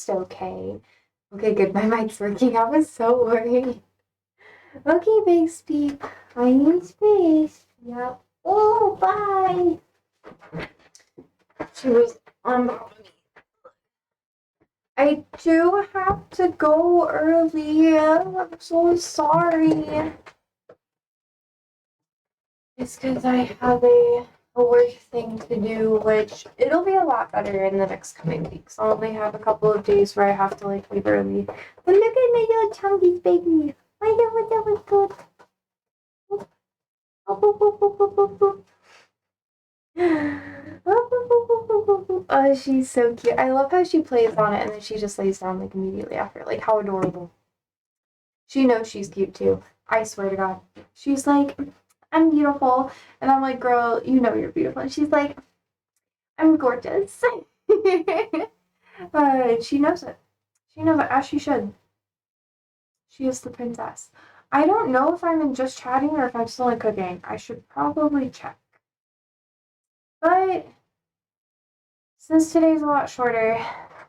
just okay. Okay, good. My mic's working. I was so worried. Okay, Big Speak. I need space. Yep. Oh, bye. She was on the I do have to go early. I'm so sorry. It's because I have a work thing to do, which it'll be a lot better in the next coming weeks. I'll only have a couple of days where I have to like leave early. But look at my little chunky baby. I know what that was good. Oh, she's so cute. I love how she plays on it and then she just lays down like immediately after. Like, how adorable. She knows she's cute too. I swear to God. She's like, I'm beautiful. And I'm like, girl, you know you're beautiful. And she's like, I'm gorgeous. She knows it. She knows it as she should. She is the princess. I don't know if I'm in just chatting or if I'm still in cooking. I should probably check. But since today's a lot shorter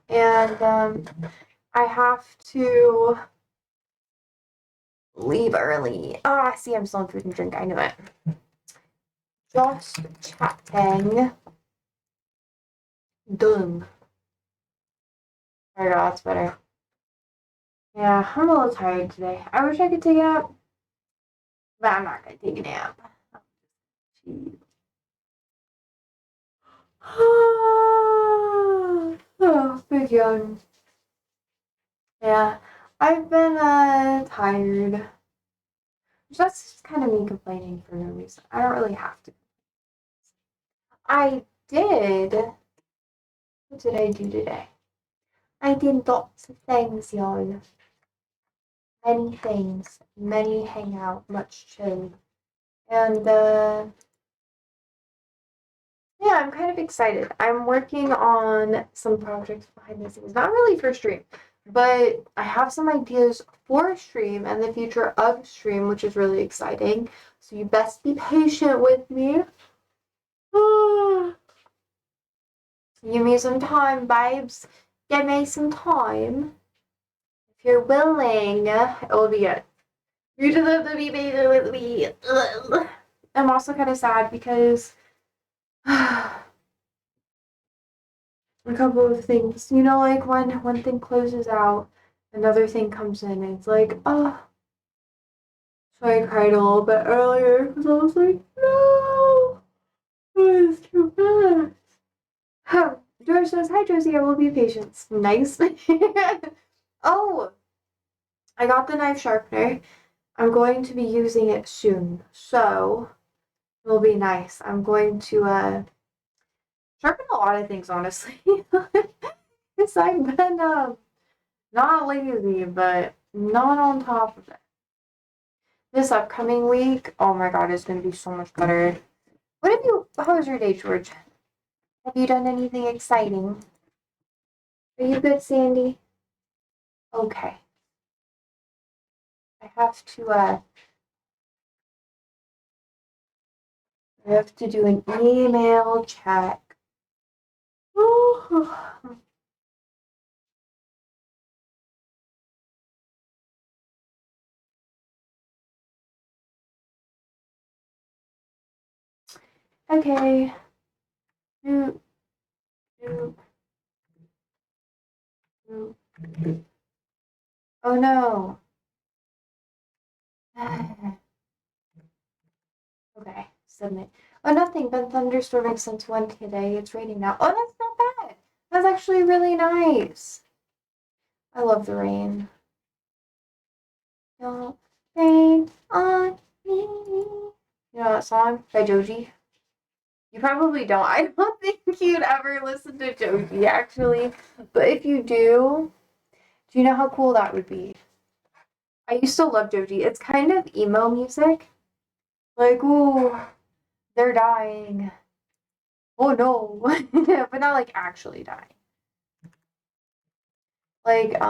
and I have to leave early. See, I'm still in food and drink. I knew it. Just chatting. Done. There we go, that's better. Yeah, I'm a little tired today. I wish I could take a nap, but I'm not gonna take a nap. Oh, big yawn. Yeah, I've been tired. That's just kind of me complaining for no reason. I don't really have to. I did. What did I do today? I did lots of things, y'all. Many things. Many hangout, much chill. And yeah, I'm kind of excited. I'm working on some projects behind the scenes. Not really for stream, but I have some ideas for stream and the future of stream, which is really exciting. So you best be patient with me. Give me some time, babes. Give me some time. If you're willing, it will be good. You just have to be patient with me. I'm also kind of sad because a couple of things. You know, like when one thing closes out, another thing comes in, and it's like, oh. So I cried a little bit earlier because I was like, no, it's too fast. Huh. George says, hi, Josie, I will be patient. Nice. Oh, I got the knife sharpener. I'm going to be using it soon, so it'll be nice. I'm going to sharpen a lot of things, honestly. Because I've been not lazy, but not on top of it. This upcoming week, oh my god, it's going to be so much better. How was your day, George? Have you done anything exciting? Are you good, Sandy? Okay. I have to do an email check. Okay. Oh no. Okay, submit. Oh, nothing. Been thunderstorming since 1 today. It's raining now. Oh, that's not bad. That's actually really nice. I love the rain. Don't rain on me. You know that song by Joji? You probably don't. I don't think you'd ever listen to Joji, actually. But if you do you know how cool that would be? I used to love Joji. It's kind of emo music. Like, ooh, they're dying. Oh no. But not like actually dying. Like,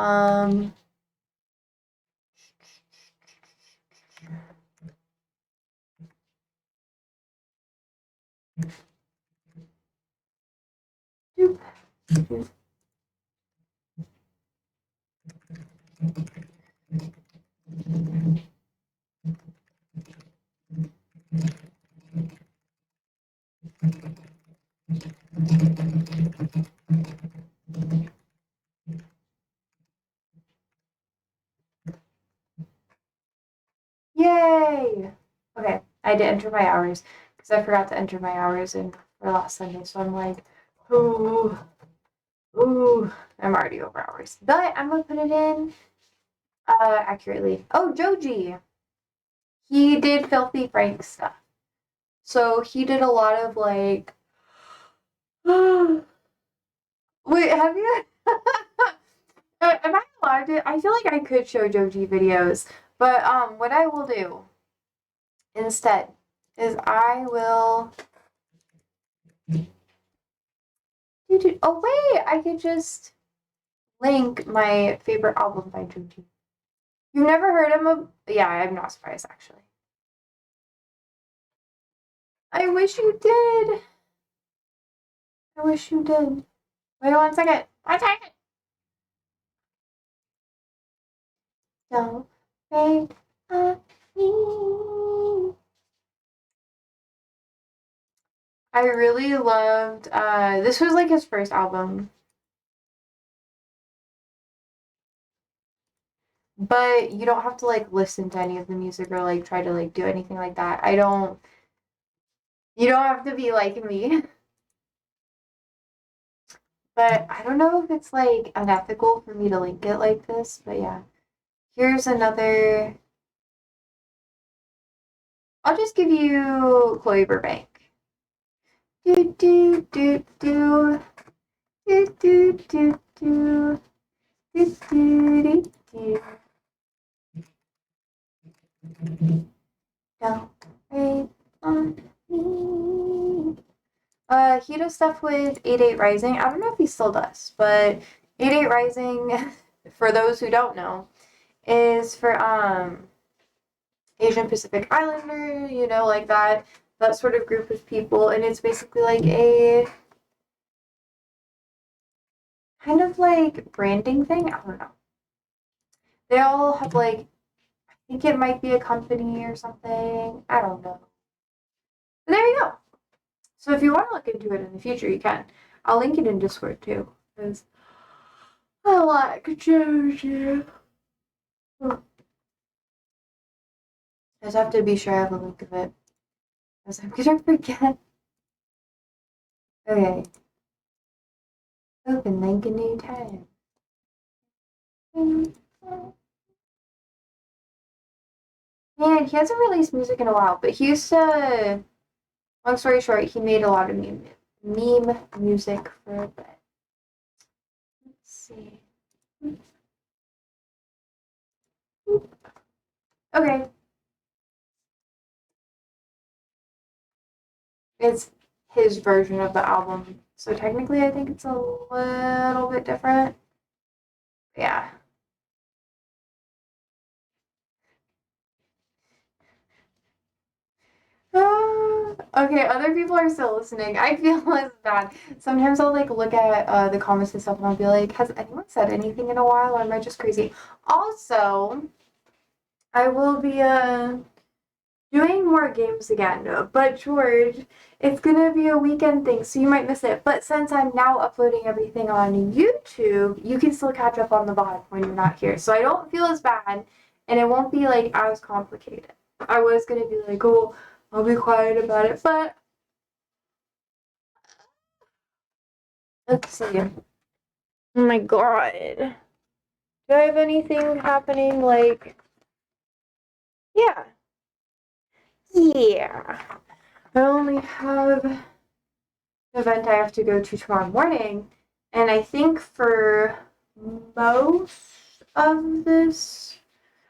Yay! Okay, I had to enter my hours because I forgot to enter my hours in for last Sunday. So I'm like, ooh, I'm already over hours. But I'm gonna put it in accurately. Oh, Joji! He did Filthy Frank stuff. So he did a lot of like wait, have you am I allowed to? I feel like I could show Joji videos, but what I will do instead is I will oh wait, I could just link my favorite album by Joji. You've never heard him? Yeah, I'm not surprised actually. I wish you did. I wish you did. Wait 1 second. 1 second. Don't fake on me. I really loved this was like his first album. But you don't have to like listen to any of the music or like try to like do anything like that. You don't have to be like me. But I don't know if it's like unethical for me to link it like this, but yeah. Here's another. I'll just give you Chloe Burbank. Do do do do do do do do do do do. Don't wait on me. He does stuff with 8-8 Rising. I don't know if he still does, but 8-8 Rising, for those who don't know, is for Asian Pacific Islander, you know, like that sort of group of people, and it's basically like a kind of like branding thing. I don't know. They all have like I think it might be a company or something. I don't know. But there you go. So if you want to look into it in the future, you can. I'll link it in Discord too, because I like JoJo. I just have to be sure I have a link of it, because I'm gonna forget. Okay. Open link a new tab. Man, he hasn't released music in a while, but he used to. Long story short, he made a lot of meme music for a bit. Let's see. Okay. It's his version of the album. So technically, I think it's a little bit different. Yeah. Okay, other people are still listening. I feel less bad. Sometimes I'll like look at the comments and stuff and I'll be like, has anyone said anything in a while or am I just crazy? Also, I will be doing more games again, but George, it's gonna be a weekend thing, so you might miss it. But since I'm now uploading everything on YouTube, you can still catch up on the VOD when you're not here. So I don't feel as bad, and it won't be like as complicated. I was gonna be like, oh, I'll be quiet about it, but let's see. Oh my god. Do I have anything happening like yeah. Yeah. I only have an event I have to go to tomorrow morning, and I think for most of this,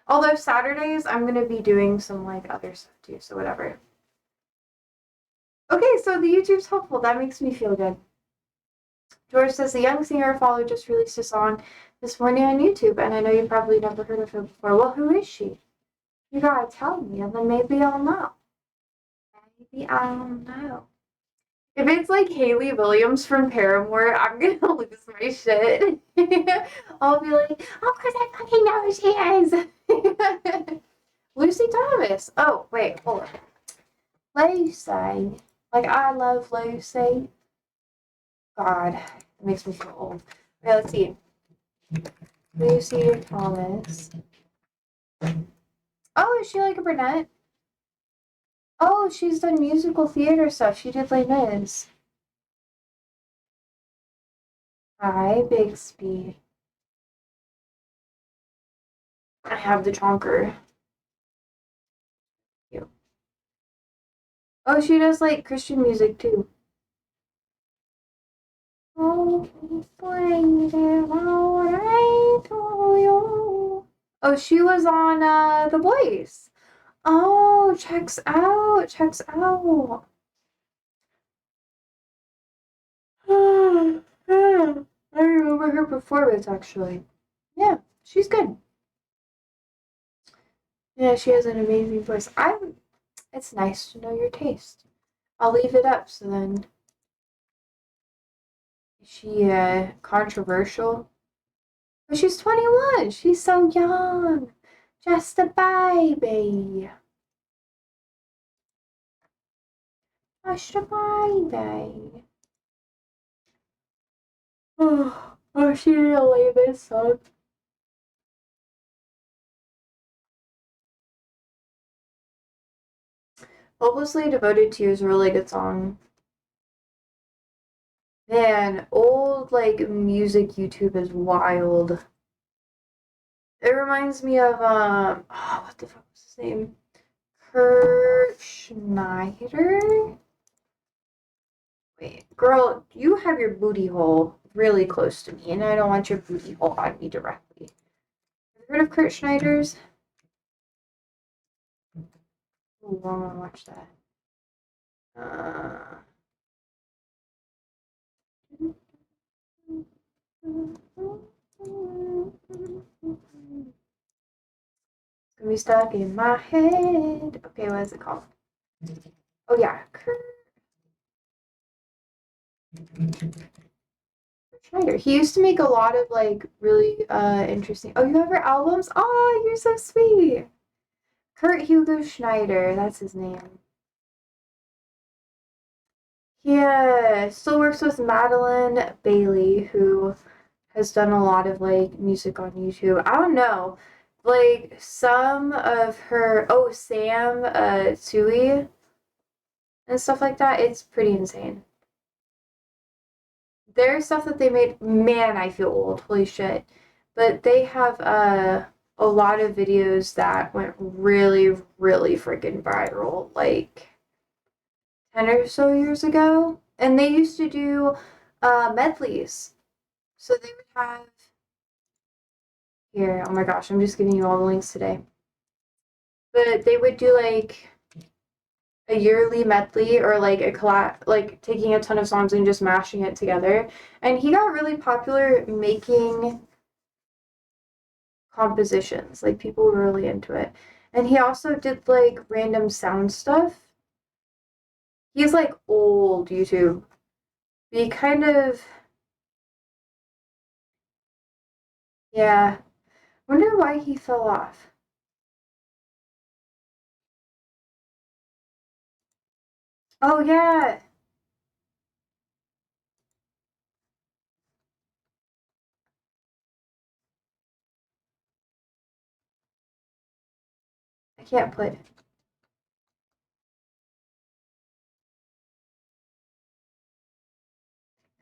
although Saturdays I'm gonna be doing some like other stuff too, so whatever. Okay, so the YouTube's helpful. That makes me feel good. George says the young singer I follow just released a song this morning on YouTube, and I know you've probably never heard of her before. Well, who is she? You gotta tell me, and then maybe I'll know. Maybe I'll know. If it's like Haley Williams from Paramore, I'm gonna lose my shit. I'll be like, of course I fucking know who she is. Lucy Thomas. Oh, wait, hold on. Lucy. Like, I love Lucy. God, it makes me feel old. Okay, let's see. Lucy Thomas. Oh, is she like a brunette? Oh, she's done musical theater stuff. She did Les Mis. Hi, Bixby. I have the chonker. Cute. Oh, she does like Christian music too. Oh, oh, she was on The Voice. Oh, checks out, checks out. I remember her performance actually. Yeah, she's good. Yeah, she has an amazing voice. It's nice to know your taste. I'll leave it up so then is she controversial? But she's 21. She's so young. Just a baby. Just a baby. Oh, she didn't leave this song. Hopelessly Devoted to You is a really good song. Man, old like music YouTube is wild. It reminds me of what the fuck was his name? Kurt Schneider? Wait, girl, you have your booty hole really close to me, and I don't want your booty hole on me directly. Have you heard of Kurt Schneider's? Ooh, I want to watch that. It's gonna be stuck in my head. Okay, what is it called? Oh yeah, Kurt Schneider. He used to make a lot of like really interesting. Oh, you have her albums? Oh, you're so sweet. Kurt Hugo Schneider, that's his name. He still works with Madeline Bailey, who has done a lot of like music on YouTube. I don't know, like some of her. Oh, Sam Tsui and stuff like that. It's pretty insane. There's stuff that they made. Man, I feel old. Holy shit! But they have a lot of videos that went really, really freaking viral. Like 10 or so years ago. And they used to do medleys. So they would have here, oh my gosh, I'm just giving you all the links today. But they would do like a yearly medley or like a collab, like taking a ton of songs and just mashing it together. And he got really popular making compositions. Like people were really into it. And he also did like random sound stuff. He's like old YouTube. He kind of, yeah. Wonder why he fell off. Oh yeah. I can't put.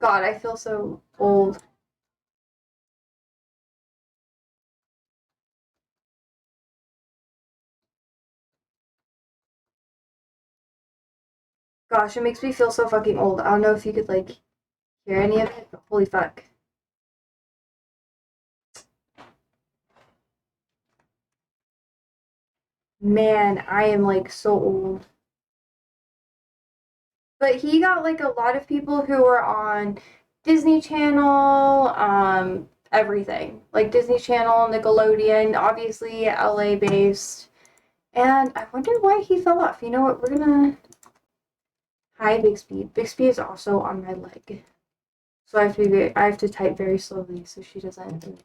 God, I feel so old. Gosh, it makes me feel so fucking old. I don't know if you could like hear any of it, but holy fuck. Man, I am like so old. But he got like a lot of people who were on Disney Channel, everything. Like Disney Channel, Nickelodeon, obviously LA based. And I wonder why he fell off. You know what? We're gonna Hi, Bixby. Bixby is also on my leg. So I have to type very slowly so she doesn't.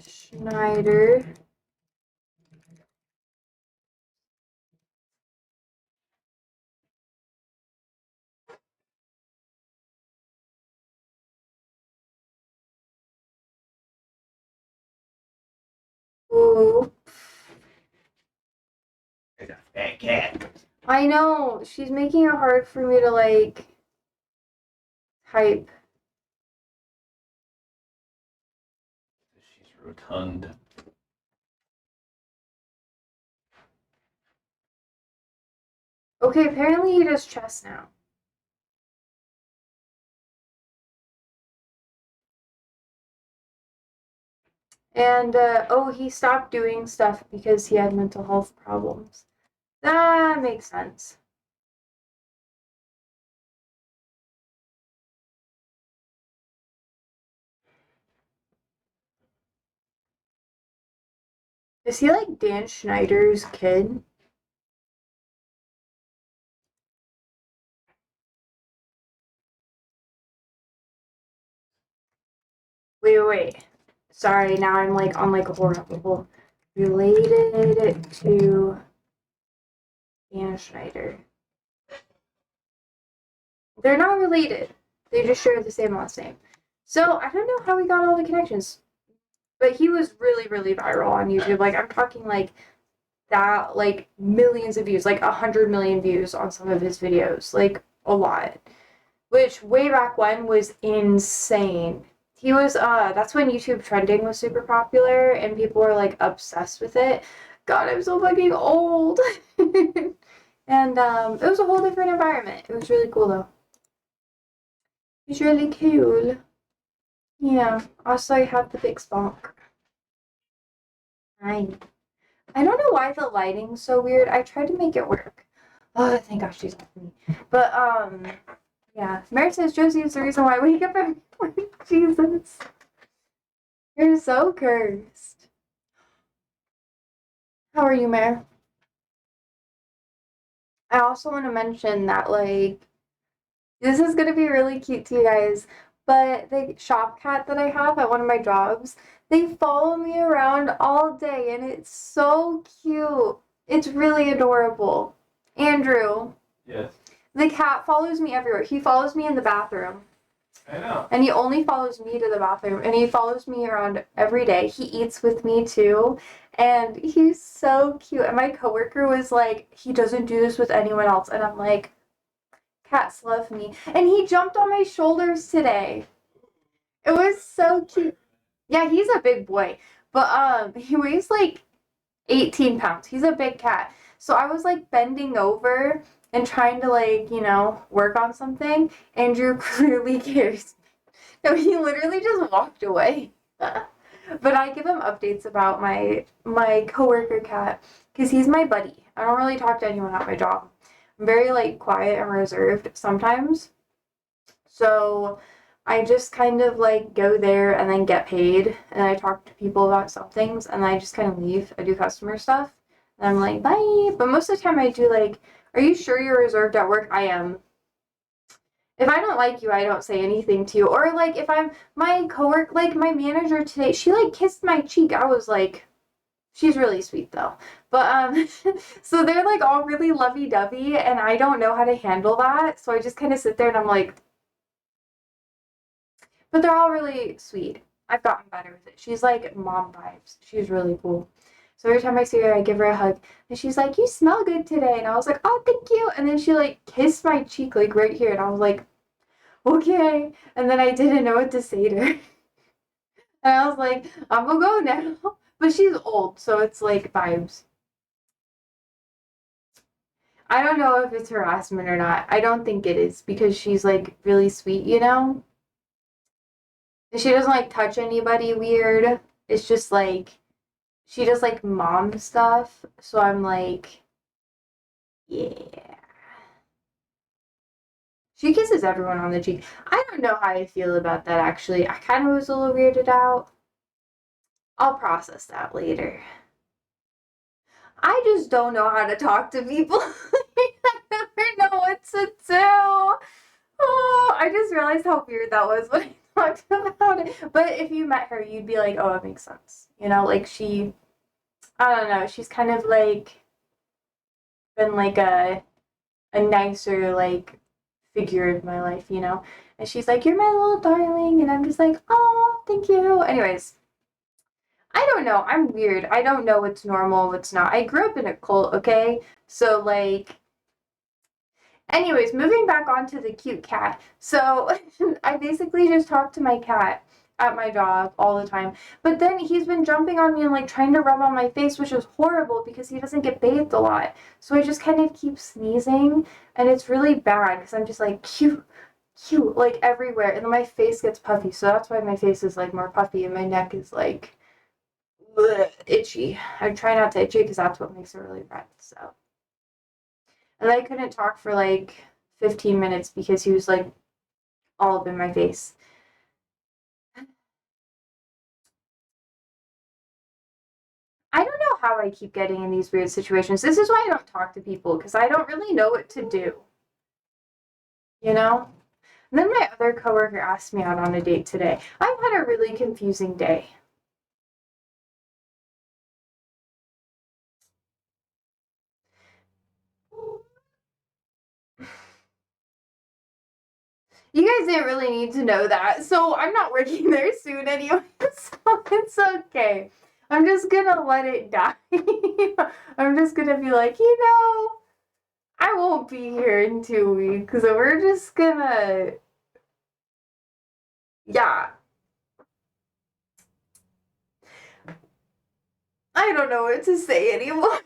Schneider. Ooh. There's a fat cat. I know. She's making it hard for me to like type. She's rotund. Okay, apparently he does chess now. And oh, he stopped doing stuff because he had mental health problems. That makes sense. Is he like Dan Schneider's kid? Wait. Sorry, now I'm like on like a horrible related to Dan Schneider. They're not related. They just share the same last name. So I don't know how we got all the connections. But he was really, really viral on YouTube. Like I'm talking like that, like millions of views, like 100 million views on some of his videos. Like a lot. Which way back when was insane. He was that's when YouTube trending was super popular and people were like obsessed with it. God, I'm so fucking old. And it was a whole different environment. It was really cool though. It was really cool. Yeah. Also I have the big spunk. I don't know why the lighting's so weird. I tried to make it work. Oh, thank gosh she's off me. But yeah. Mary says Josie is the reason why I wake up every morning. Jesus. You're so cursed. How are you, Mare? I also want to mention that, like, this is going to be really cute to you guys, but the shop cat that I have at one of my jobs, they follow me around all day, and it's so cute. It's really adorable. Andrew. Yes. The cat follows me everywhere. He follows me in the bathroom. I know. And he only follows me to the bathroom, and he follows me around every day. He eats with me too, and he's so cute. And my coworker was like, he doesn't do this with anyone else, and I'm like, cats love me. And he jumped on my shoulders today. It was so cute. Yeah, he's a big boy, but he weighs like 18 pounds. He's a big cat. So I was like bending over and trying to like, work on something. Andrew clearly cares. No, he literally just walked away. But I give him updates about my coworker cat because he's my buddy. I don't really talk to anyone at my job. I'm very like quiet and reserved sometimes. So I just kind of like go there and then get paid and I talk to people about some things and I just kind of leave. I do customer stuff and I'm like, bye. But most of the time I do like, are you sure you're reserved at work? I am. If I don't like you, I don't say anything to you. Or like if I'm my coworker, like my manager today, she like kissed my cheek. I was like, she's really sweet though. But so they're like all really lovey-dovey and I don't know how to handle that. So I just kind of sit there and I'm like, but they're all really sweet. I've gotten better with it. She's like mom vibes. She's really cool. So every time I see her, I give her a hug. And she's like, you smell good today. And I was like, oh, thank you. And then she like kissed my cheek like right here. And I was like, okay. And then I didn't know what to say to her. And I was like, I'm gonna go now. But she's old, so it's like vibes. I don't know if it's harassment or not. I don't think it is because she's like really sweet, you know? She doesn't like touch anybody weird. It's just like she does like mom stuff. So I'm like, yeah. She kisses everyone on the cheek. I don't know how I feel about that actually. I kind of was a little weirded out. I'll process that later. I just don't know how to talk to people. I never know what to do. Oh, I just realized how weird that was when I talked about it. But if you met her, you'd be like, oh, it makes sense. You know, like I don't know, she's kind of like been like a nicer like figure in my life, you know? And she's like, you're my little darling. And I'm just like, oh, thank you. Anyways, I don't know. I'm weird. I don't know what's normal, what's not. I grew up in a cult, okay? So, like, anyways, moving back onto the cute cat. So, I basically just talk to my cat at my job all the time. But then he's been jumping on me and like trying to rub on my face, which is horrible because he doesn't get bathed a lot. So I just kind of keep sneezing and it's really bad because I'm just like cute, cute, like everywhere. And then my face gets puffy. So that's why my face is like more puffy and my neck is like bleh, itchy. I try not to itchy because that's what makes it really red. So, and I couldn't talk for like 15 minutes because he was like all up in my face. I don't know how I keep getting in these weird situations. This is why I don't talk to people because I don't really know what to do. You know? And then my other coworker asked me out on a date today. I've had a really confusing day. You guys didn't really need to know that, so I'm not working there soon anyway, so it's okay. I'm just gonna let it die. I'm just gonna be like, I won't be here in 2 weeks, so we're just gonna, yeah. I don't know what to say anymore.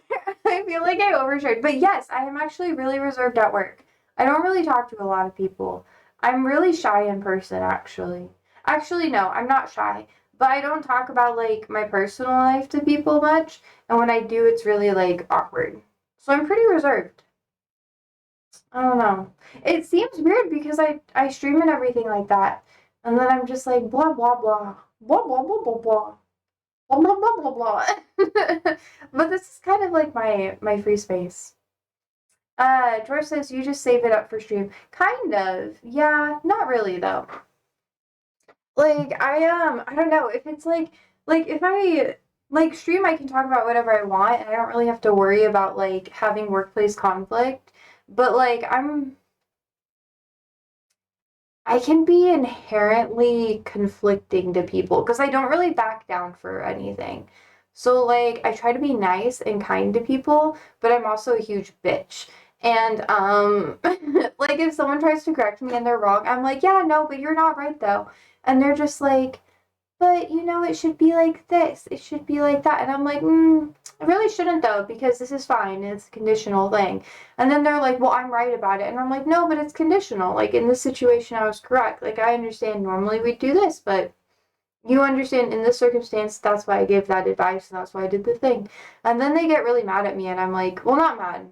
I feel like I overshared. But yes, I am actually really reserved at work. I don't really talk to a lot of people. I'm really shy in person, actually. Actually, no, I'm not shy. But I don't talk about like my personal life to people much. And when I do, it's really like awkward. So I'm pretty reserved. I don't know. It seems weird because I stream and everything like that. And then I'm just like blah blah blah. Blah blah blah blah blah. Blah blah blah blah blah. But this is kind of like my free space. George says you just save it up for stream. Kind of. Yeah, not really though. Like I don't know if it's like if I like stream I can talk about whatever I want and I don't really have to worry about like having workplace conflict. But like I can be inherently conflicting to people because I don't really back down for anything. So like I try to be nice and kind to people, but I'm also a huge bitch. And like if someone tries to correct me and they're wrong, I'm like, "Yeah, no, but you're not right though." And they're just like, but it should be like this. It should be like that. And I'm like, I really shouldn't though, because this is fine. It's a conditional thing. And then they're like, well, I'm right about it. And I'm like, no, but it's conditional. Like in this situation, I was correct. Like I understand normally we do this, but you understand in this circumstance, that's why I gave that advice and that's why I did the thing. And then they get really mad at me and I'm like, well, not mad.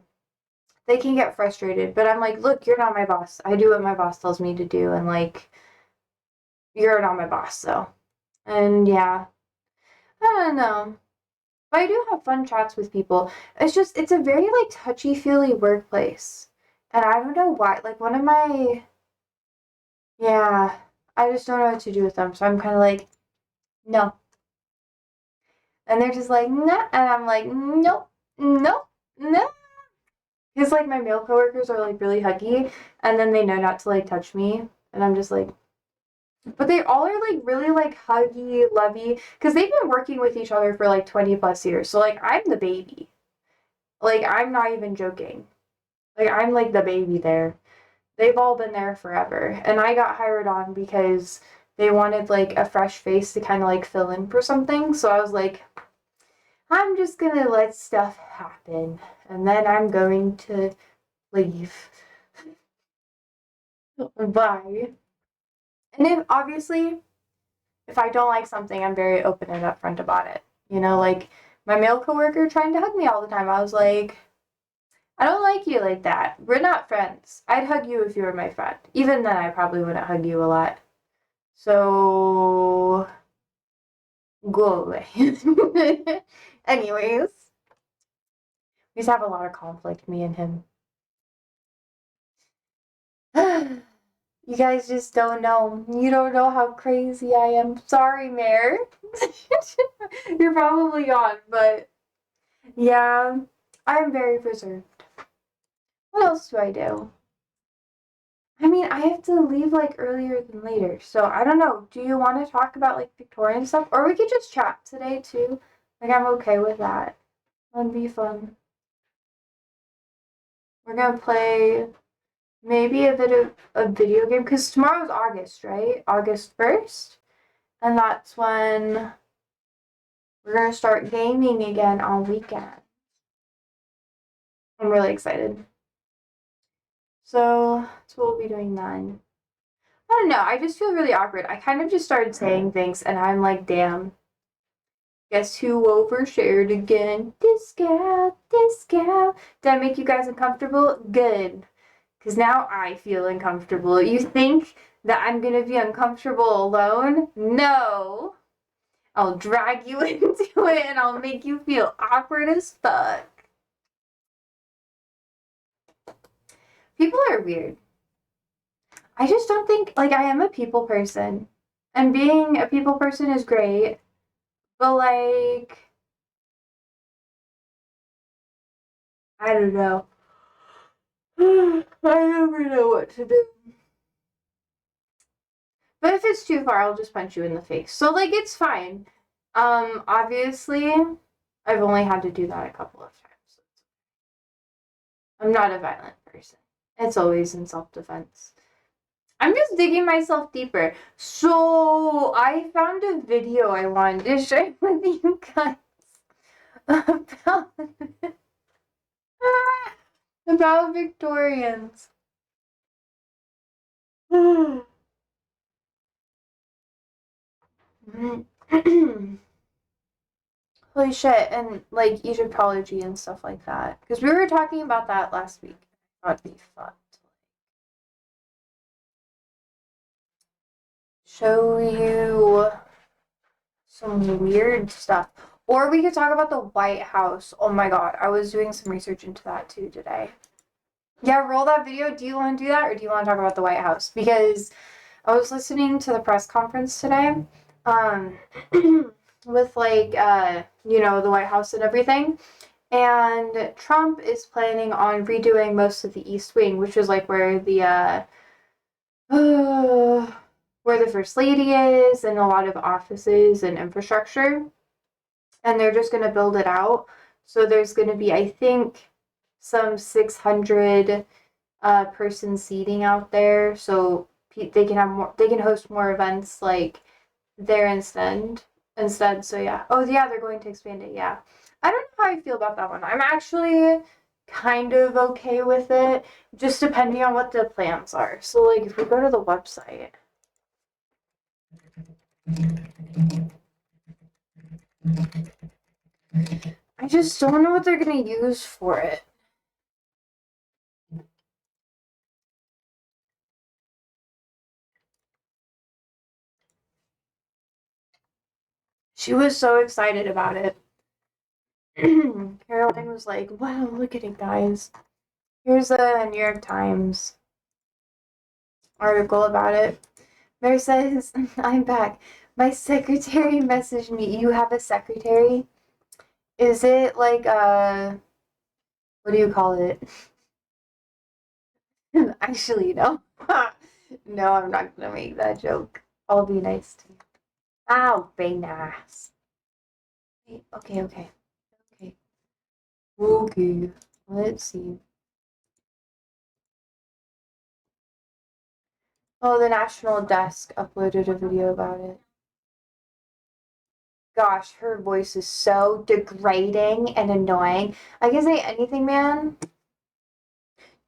They can get frustrated, but I'm like, look, you're not my boss. I do what my boss tells me to do. And like, you're not my boss. So, and yeah, I don't know. But I do have fun chats with people. It's a very like touchy feely workplace. And I don't know why. Like one of my, yeah, I just don't know what to do with them. So I'm kind of like, no. And they're just like, nah. And I'm like, nope, nope, no. Because like my male coworkers are like really huggy. And then they know not to like touch me. And I'm just like, but they all are like really like huggy, lovey. Because they've been working with each other for like 20 plus years. So like I'm the baby. Like I'm not even joking. Like I'm like the baby there. They've all been there forever. And I got hired on because they wanted like a fresh face to kind of like fill in for something. So I was like, I'm just gonna let stuff happen. And then I'm going to leave. Bye. And then obviously, if I don't like something, I'm very open and upfront about it. Like my male coworker trying to hug me all the time. I was like, I don't like you like that. We're not friends. I'd hug you if you were my friend. Even then, I probably wouldn't hug you a lot. So, Go away. Anyways, we just have a lot of conflict, me and him. You guys just don't know. You don't know how crazy I am. Sorry, Mare. You're probably on, but yeah, I'm very reserved. What else do I do? I mean, I have to leave like earlier than later, so I don't know. Do you want to talk about like Victorian stuff? Or we could just chat today too. Like, I'm okay with that. That'd be fun. We're gonna play maybe a bit of a video game because tomorrow's August, right? August 1st. And that's when we're gonna start gaming again on weekend. I'm really excited. So that's what we'll be doing then. I don't know. I just feel really awkward. I kind of just started saying things, and I'm like, damn. Guess who overshared again? This gal, this gal. Did I make you guys uncomfortable? Good. Because now I feel uncomfortable. You think that I'm going to be uncomfortable alone? No. I'll drag you into it and I'll make you feel awkward as fuck. People are weird. I just don't think, like, I am a people person. And being a people person is great. But, like, I don't know. I never know what to do. But if it's too far, I'll just punch you in the face. So, like, it's fine. Obviously, I've only had to do that a couple of times. I'm not a violent person. It's always in self-defense. I'm just digging myself deeper. So, I found a video I wanted to share with you guys about Victorians. Holy shit, and like Egyptology and stuff like that. Because we were talking about that last week. I thought it'd be fun to show you some weird stuff. Or we could talk about the White House. Oh my god, I was doing some research into that too today. Yeah, roll that video. Do you want to do that, or do you want to talk about the White House? Because I was listening to the press conference today, with like the White House and everything. And Trump is planning on redoing most of the East Wing, which is like where the First Lady is, and a lot of offices and infrastructure. And they're just going to build it out. So there's going to be, I think, some 600 person seating out there, so they can have more. They can host more events like there instead. So yeah. Oh yeah, they're going to expand it. Yeah. I don't know how I feel about that one. I'm actually kind of okay with it, just depending on what the plans are. So like, if we go to the website. I just don't know what they're gonna use for it. She was so excited about it. Caroline was like, wow, look at it, guys. Here's a New York Times article about it. Mary says, I'm back. My secretary messaged me. You have a secretary? Is it like what do you call it? Actually, no. No, I'm not gonna make that joke. I'll be nice to you. I'll be nice. Okay. Okay. Let's see. Oh, the National Desk uploaded a video about it. Gosh, her voice is so degrading and annoying. I can say anything, man.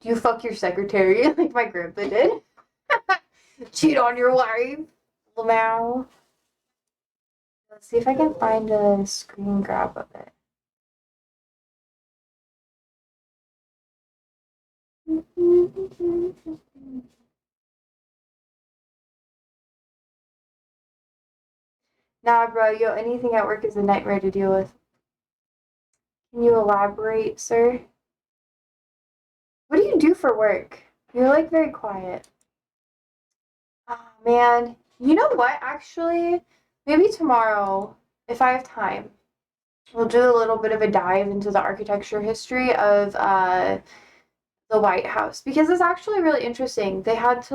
Do you fuck your secretary like my grandpa did? Cheat on your wife? Now. Let's see if I can find a screen grab of it. Nah, bro, yo, anything at work is a nightmare to deal with. Can you elaborate, sir? What do you do for work? You're like very quiet. Oh, man. You know what, actually? Maybe tomorrow, if I have time, we'll do a little bit of a dive into the architecture history of the White House because it's actually really interesting. They had to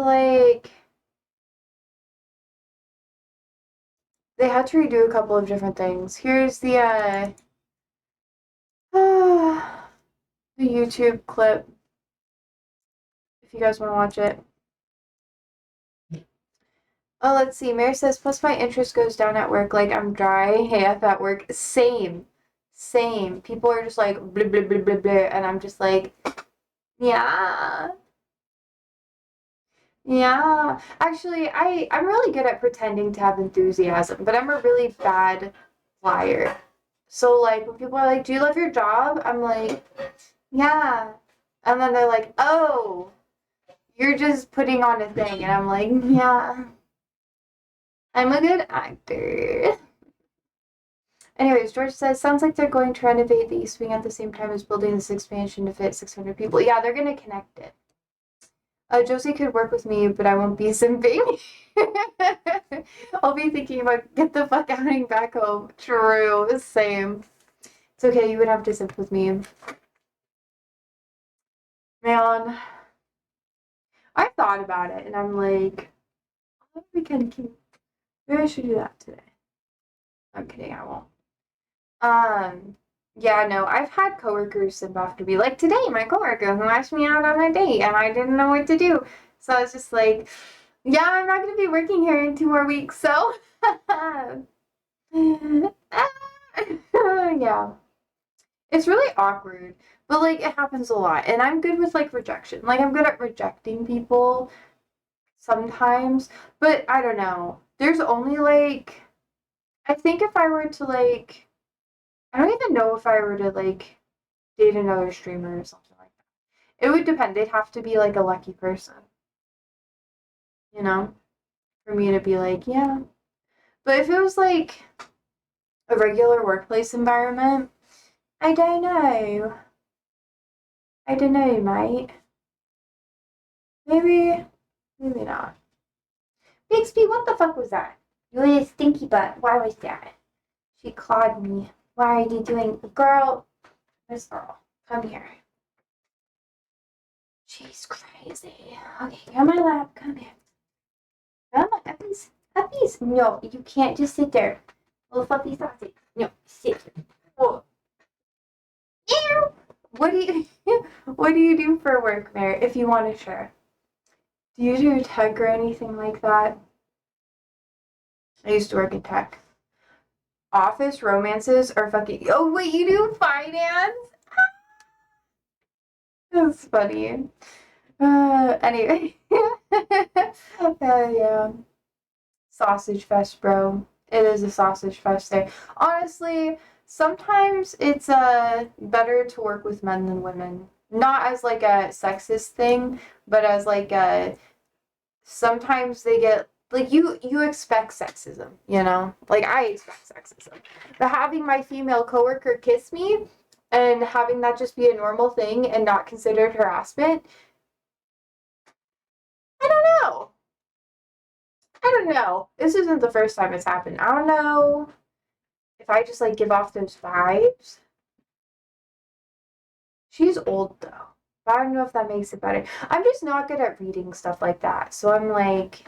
redo a couple of different things. Here's the YouTube clip if you guys want to watch it. Oh, let's see. Mary says, plus my interest goes down at work like I'm dry AF at work. Same. Same. People are just like, blah, blah, blah, blah, blah. And I'm just like, yeah. Yeah. Actually, I'm really good at pretending to have enthusiasm, but I'm a really bad liar. So, like, when people are like, do you love your job? I'm like, yeah. And then they're like, oh, you're just putting on a thing. And I'm like, yeah. I'm a good actor. Anyways, George says, sounds like they're going to renovate the East Wing at the same time as building this expansion to fit 600 people. Yeah, they're going to connect it. Josie could work with me, but I won't be simping. I'll be thinking about get the fuck out and back home. True, same. It's okay, you would have to simp with me. Man, I thought about it, and I'm like, that would be kind of cute. Maybe I should do that today. I'm kidding, I won't. Yeah, no, I've had coworkers simp after me. Like today, my coworker who asked me out on a date, and I didn't know what to do. So I was just like, yeah, I'm not going to be working here in 2 more weeks, so. Yeah. It's really awkward, but like it happens a lot. And I'm good with like rejection. Like I'm good at rejecting people sometimes, but I don't know. There's only like I think if I were to like I don't even know if I were to like date another streamer or something like that. It would depend. They'd have to be like a lucky person, you know, for me to be like, yeah. But if it was like a regular workplace environment, I don't know. I don't know, mate. Maybe, maybe not. Bixby, what the fuck was that? You little stinky butt. Why was that? She clawed me. Why are you doing? Girl, Miss Earl, come here. She's crazy. Okay, you're on my lap. Come here. Come on, puppies. Puppies. No, you can't just sit there. Little fluffy sausage. No, sit. Whoa. Ew. What do you what do you do for work, Mary, if you want to share? Do you do tech or anything like that? I used to work in tech. Office romances are fucking. Oh wait, you do finance? That's funny. Anyway. Yeah. Sausage fest, bro. It is a sausage fest there. Honestly, sometimes it's better to work with men than women. Not as like a sexist thing, but as like a sometimes they get like you expect sexism, you know? Like I expect sexism. But having my female coworker kiss me and having that just be a normal thing and not considered harassment, I don't know. I don't know. This isn't the first time it's happened. I don't know if I just like give off those vibes. She's old though. But I don't know if that makes it better. I'm just not good at reading stuff like that. So I'm like,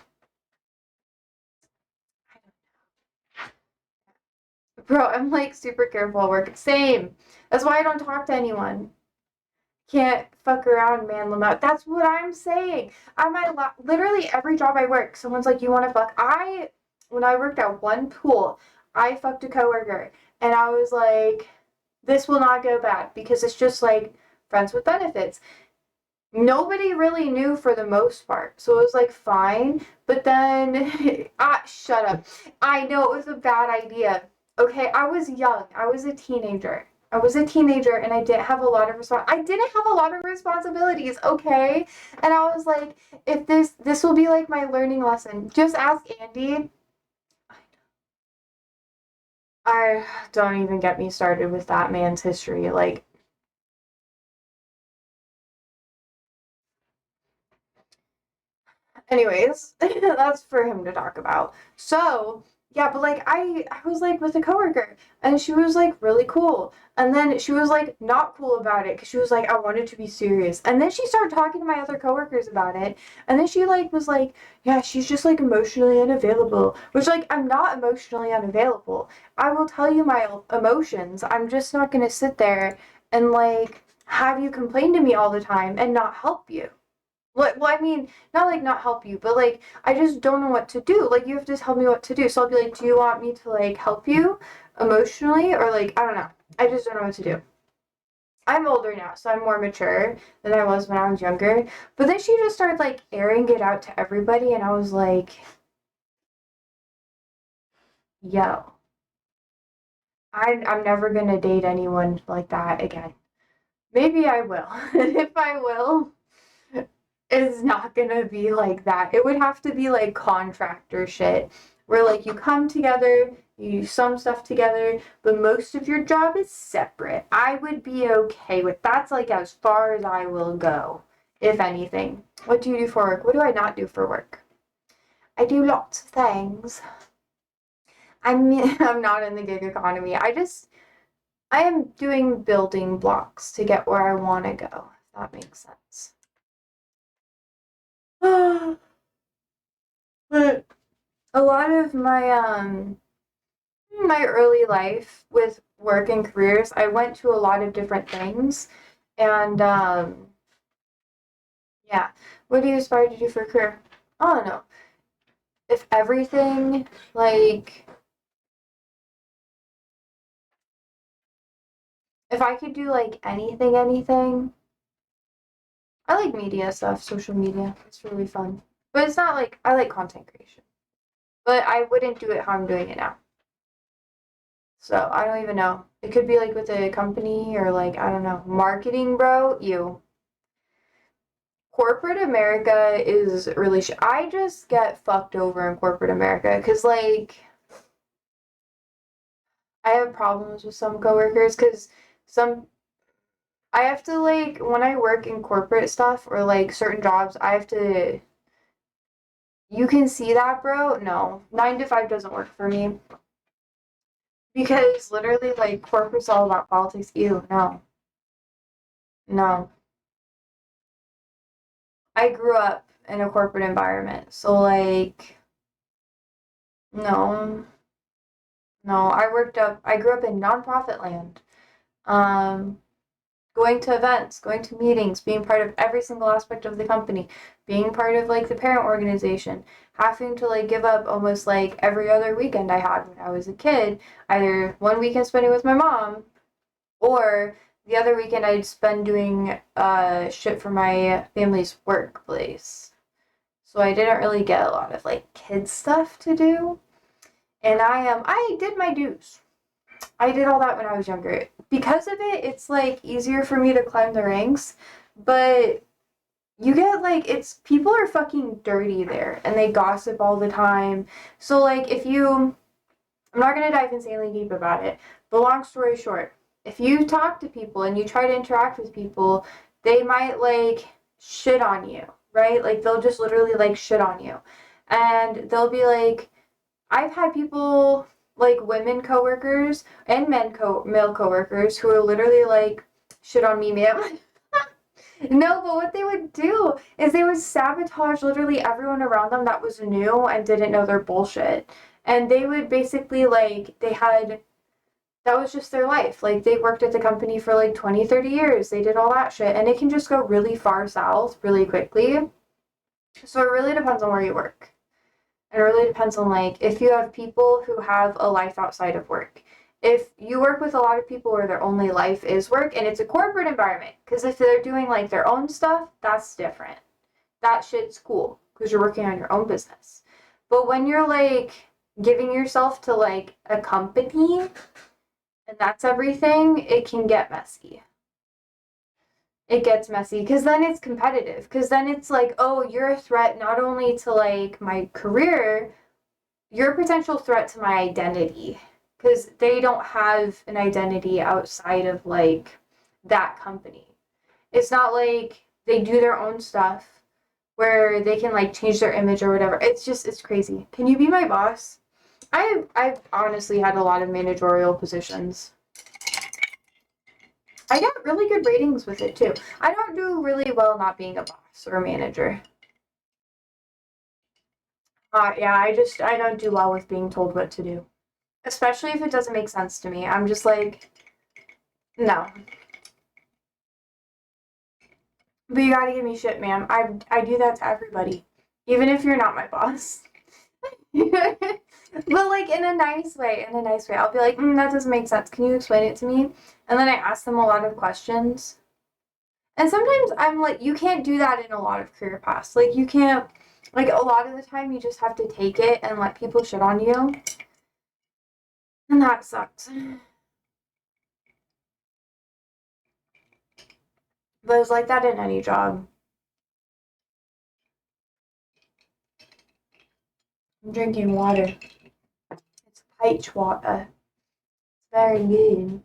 bro, I'm like super careful at work. Same. That's why I don't talk to anyone. Can't fuck around, man, Lamont. That's what I'm saying. I'm at literally every job I work. Someone's like, "You want to fuck?" When I worked at one pool, I fucked a coworker, and I was like, "This will not go bad because it's just like friends with benefits." Nobody really knew for the most part, so it was like fine. But then, shut up. I know it was a bad idea. Okay, I was young. I was a teenager. And I didn't have a lot of responsibilities, okay? And I was like, if this will be like my learning lesson. Just ask Andy. I don't even get me started with that man's history. Like, anyways, that's for him to talk about. So, yeah, but like I was like with a coworker and she was like really cool. And then she was like not cool about it because she was like, I wanted to be serious. And then she started talking to my other coworkers about it. And then she like was like, yeah, she's just like emotionally unavailable. Which like I'm not emotionally unavailable. I will tell you my emotions. I'm just not gonna sit there and like have you complain to me all the time and not help you. Well, I mean, not like not help you, but like I just don't know what to do. Like you have to tell me what to do. So I'll be like, do you want me to like help you emotionally or like I don't know. I just don't know what to do. I'm older now, so I'm more mature than I was when I was younger. But then she just started like airing it out to everybody, and I was like, yo, I'm never gonna date anyone like that again. Maybe I will. And if I will, it's not gonna be like that. It would have to be like contractor shit, where like you come together, you do some stuff together, but most of your job is separate. I would be okay with that's like as far as I will go, if anything. What do you do for work? What do I not do for work? I do lots of things. I'm I'm not in the gig economy. I am doing building blocks to get where I want to go, if that makes sense. But a lot of my early life with work and careers, I went to a lot of different things. And yeah, what do you aspire to do for a career? I don't know. If everything, like, if I could do like anything, I like media stuff, social media. It's really fun. But it's not like, I like content creation. But I wouldn't do it how I'm doing it now. So I don't even know. It could be like with a company or like, I don't know, marketing, bro. You. Corporate America is really I just get fucked over in corporate America because like I have problems with some coworkers because some I have to like when I work in corporate stuff or like certain jobs I have to you can see that, bro. No, 9 to 5 doesn't work for me because literally like corporate's all about politics. Ew, no, no. I grew up in a corporate environment, so like no, no. I grew up in nonprofit land. Um, Going to events, going to meetings, being part of every single aspect of the company, being part of like the parent organization, having to like give up almost like every other weekend I had when I was a kid, either one weekend spending with my mom or the other weekend I'd spend doing shit for my family's workplace. So I didn't really get a lot of like kid stuff to do. And I did my dues. I did all that when I was younger. Because of it, it's like easier for me to climb the ranks, but you get like it's people are fucking dirty there and they gossip all the time. So like if you I'm not going to dive insanely deep about it, but long story short, if you talk to people and you try to interact with people, they might like shit on you, right? Like they'll just literally like shit on you. And they'll be like I've had people like women coworkers and male coworkers who are literally like shit on me, man. No, but what they would do is they would sabotage literally everyone around them that was new and didn't know their bullshit. And they would basically like they had that was just their life. Like they worked at the company for like 20, 30 years. They did all that shit and it can just go really far south really quickly. So it really depends on where you work. It really depends on like if you have people who have a life outside of work. If you work with a lot of people where their only life is work and it's a corporate environment, because if they're doing like their own stuff, that's different. That shit's cool because you're working on your own business. But when you're like giving yourself to like a company and that's everything, it can get messy. It gets messy because then it's competitive. Because then it's like, oh, you're a threat not only to like my career, you're a potential threat to my identity because they don't have an identity outside of like that company. It's not like they do their own stuff where they can like change their image or whatever. It's crazy. Can you be my boss? I've honestly had a lot of managerial positions. I got really good ratings with it too. I don't do really well not being a boss or a manager. Yeah, I don't do well with being told what to do. Especially if it doesn't make sense to me. I'm just like, no. But you gotta give me shit, ma'am. I do that to everybody. Even if you're not my boss. But like in a nice way, I'll be like, that doesn't make sense. Can you explain it to me? And then I ask them a lot of questions. And sometimes I'm like, you can't do that in a lot of career paths. Like you can't, like a lot of the time you just have to take it and let people shit on you. And that sucks. But it's like that in any job. I'm drinking water. It's peach water. It's very good.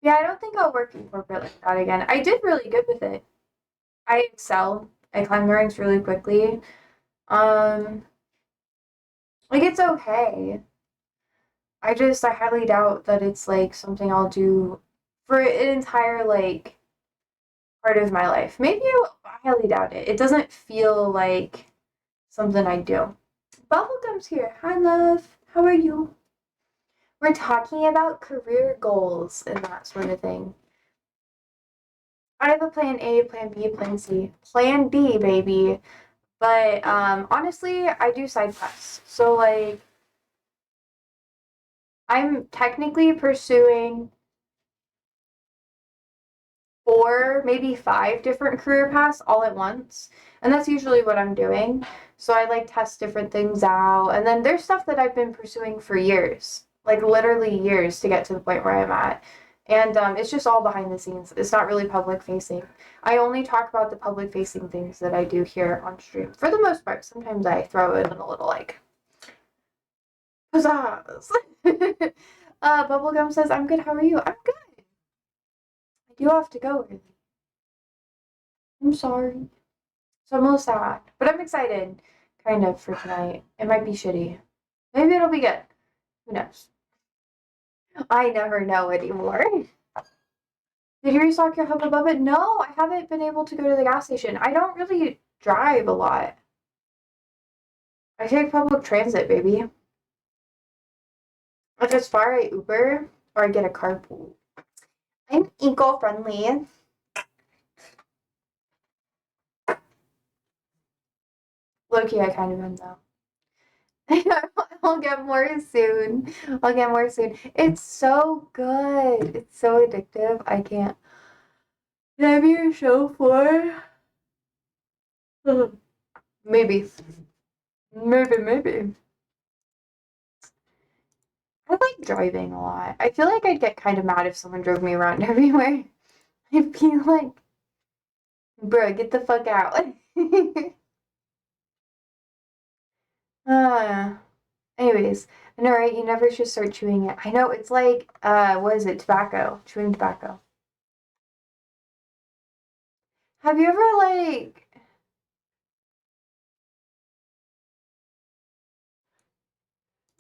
Yeah, I don't think I'll work in corporate like that again. I did really good with it. I excel. I climb the ranks really quickly. Um, like it's okay. I highly doubt that it's like something I'll do for an entire like part of my life. Maybe I highly doubt it. It doesn't feel like something I do. Bubblegum's here. Hi, love. How are you? We're talking about career goals and that sort of thing. I have a plan A, plan B, plan C. Plan B, baby. But honestly, I do side quests. So like I'm technically pursuing 4, maybe 5 different career paths all at once. And that's usually what I'm doing. So I like test different things out. And then there's stuff that I've been pursuing for years, like literally years to get to the point where I'm at. And it's just all behind the scenes. It's not really public facing. I only talk about the public facing things that I do here on stream. For the most part, sometimes I throw in a little like pizzazz. Bubblegum says, I'm good. How are you? I'm good. I do have to go really. I'm sorry. So I'm a little sad, but I'm excited, kind of, for tonight. It might be shitty. Maybe it'll be good. Who knows? I never know anymore. Did you restock your Hubba Bubba? No, I haven't been able to go to the gas station. I don't really drive a lot. I take public transit, baby. If it's far, I Uber or I get a carpool. I'm eco-friendly. Low-key, I kind of am, though. I'll get more soon. I'll get more soon. It's so good. It's so addictive. I can't. Can I be your chauffeur? Maybe. Maybe. I like driving a lot. I feel like I'd get kind of mad if someone drove me around everywhere. I'd be like, bro, get the fuck out. uh, anyways, I know, right? You never should start chewing it. I know, it's like, what is it? Tobacco. Chewing tobacco. Have you ever, like,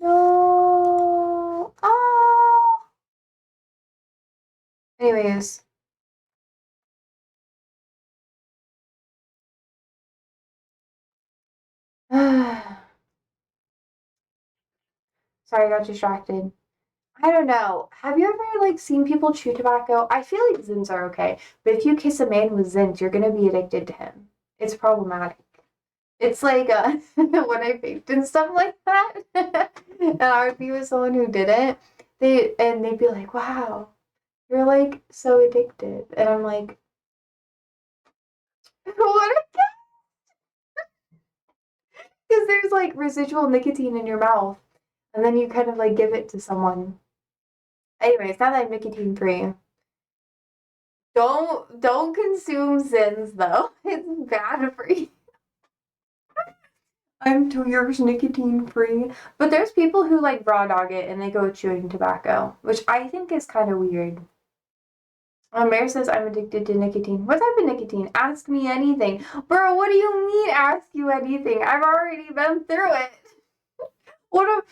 no. Oh. Anyways. Sorry, I got distracted. I don't know. Have you ever like seen people chew tobacco? I feel like Zins are okay, but if you kiss a man with Zins, you're gonna be addicted to him. It's problematic. It's like when I vaped and stuff like that, and I would be with someone who didn't. They'd be like, "Wow, you're like so addicted," and I'm like, "What?" Because there's like residual nicotine in your mouth, and then you kind of like give it to someone. Anyways, now that I'm nicotine free. Don't consume Zins though. It's bad for you. I'm 2 years nicotine free. But there's people who like raw dog it and they go chewing tobacco, which I think is kind of weird. Mary says I'm addicted to nicotine. What type of nicotine? Ask me anything. Bro, what do you mean ask you anything? I've already been through it. What?